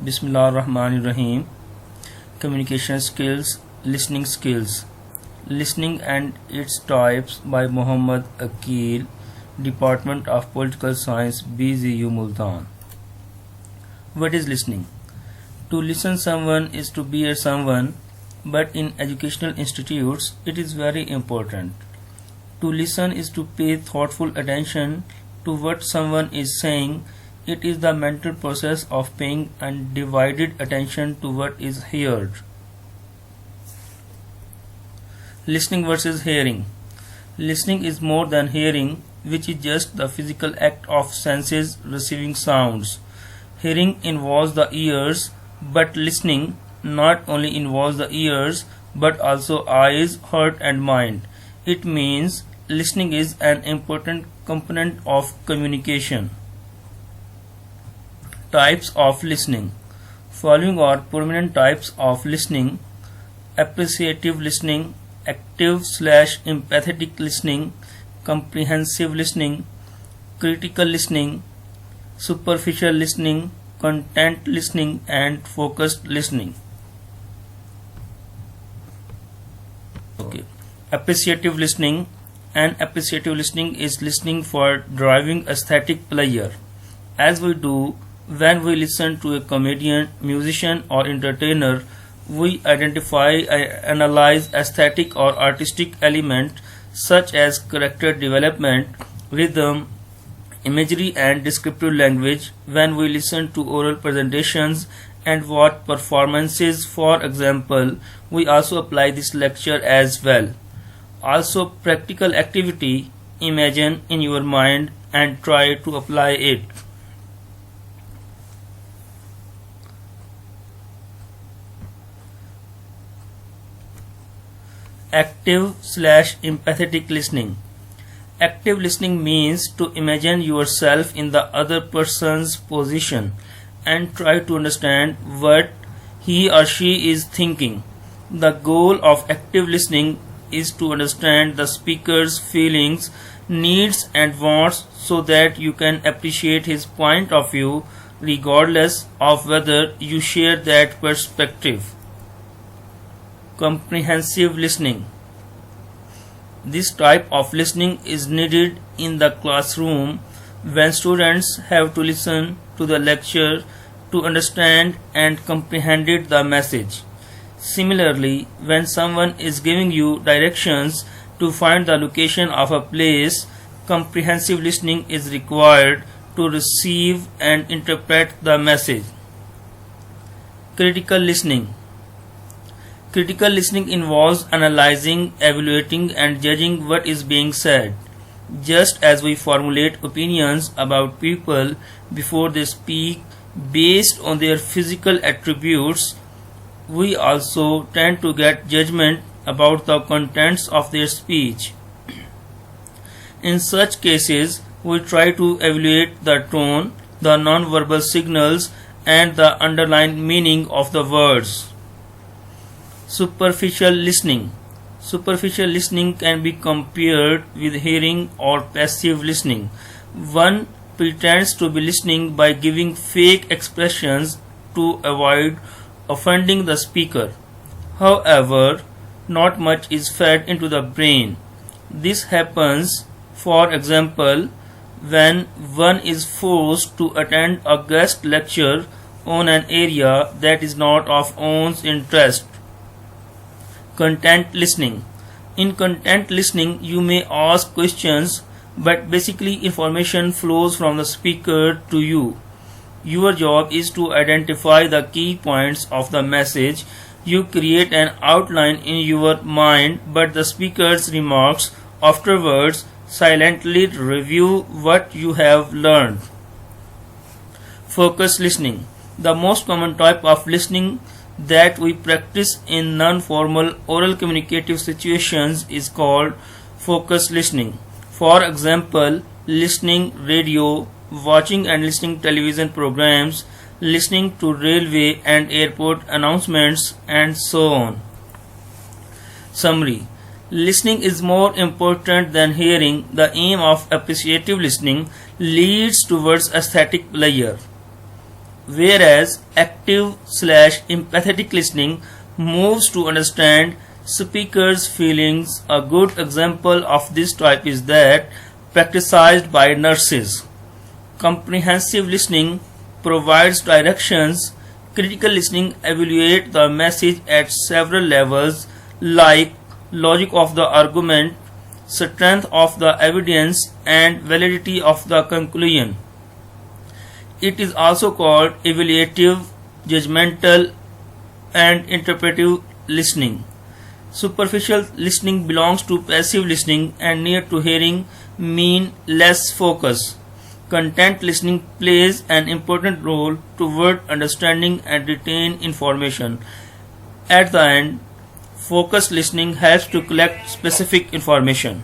Bismillahirrahmanirrahim. Communication skills, listening skills. Listening and its types by Muhammad Akil, Department of Political Science, BZU Multan. What is listening? To listen someone is to hear someone, but in educational institutes it is very important. To listen is to pay thoughtful attention to what someone is saying. It is the mental process of paying undivided attention to what is heard. Listening versus hearing. Listening is more than hearing, which is just the physical act of senses receiving sounds. Hearing involves the ears, but listening not only involves the ears but also eyes, heart, and mind. It means listening is an important component of communication. Types of listening. Following are prominent types of listening: appreciative listening, active/empathetic listening, comprehensive listening, critical listening, superficial listening, content listening, and focused listening. Appreciative listening. An appreciative listening is listening for driving aesthetic pleasure, as we do when we listen to a comedian, musician, or entertainer. We identify and analyze aesthetic or artistic elements such as character development, rhythm, imagery, and descriptive language when we listen to oral presentations and watch performances. For example, we also apply this lecture as well. Also, practical activity: imagine in your mind and try to apply it. Active/empathetic listening. Active listening means to imagine yourself in the other person's position and try to understand what he or she is thinking. The goal of active listening is to understand the speaker's feelings, needs, and wants so that you can appreciate his point of view regardless of whether you share that perspective. Comprehensive listening. This type of listening is needed in the classroom when students have to listen to the lecture to understand and comprehend the message. Similarly, when someone is giving you directions to find the location of a place, comprehensive listening is required to receive and interpret the message. Critical listening. Critical listening involves analyzing, evaluating, and judging what is being said. Just as we formulate opinions about people before they speak based on their physical attributes, we also tend to get judgment about the contents of their speech. In such cases, we try to evaluate the tone, the non-verbal signals, and the underlying meaning of the words. Superficial listening. Superficial listening can be compared with hearing or passive listening. One pretends to be listening by giving fake expressions to avoid offending the speaker. However, not much is fed into the brain. This happens, for example, when one is forced to attend a guest lecture on an area that is not of one's interest. Content listening. In content listening, you may ask questions, but basically information flows from the speaker to you. Your job is to identify the key points of the message. You create an outline in your mind, but the speaker's remarks afterwards silently review what you have learned. Focused listening. The most common type of listening that we practice in non-formal oral communicative situations is called focused listening. For example, listening radio, watching and listening television programs, listening to railway and airport announcements, and so on. Summary. Listening is more important than hearing. The aim of appreciative listening leads towards aesthetic pleasure. whereas active/empathetic listening moves to understand speakers' feelings. A good example of this type is that practiced by nurses. Comprehensive listening provides directions. Critical listening evaluates the message at several levels like logic of the argument, strength of the evidence, and validity of the conclusion. It is also called evaluative, judgmental, and interpretive listening. Superficial listening belongs to passive listening and near to hearing mean less focus. Content listening plays an important role toward understanding and retain information. At the end, focused listening helps to collect specific information.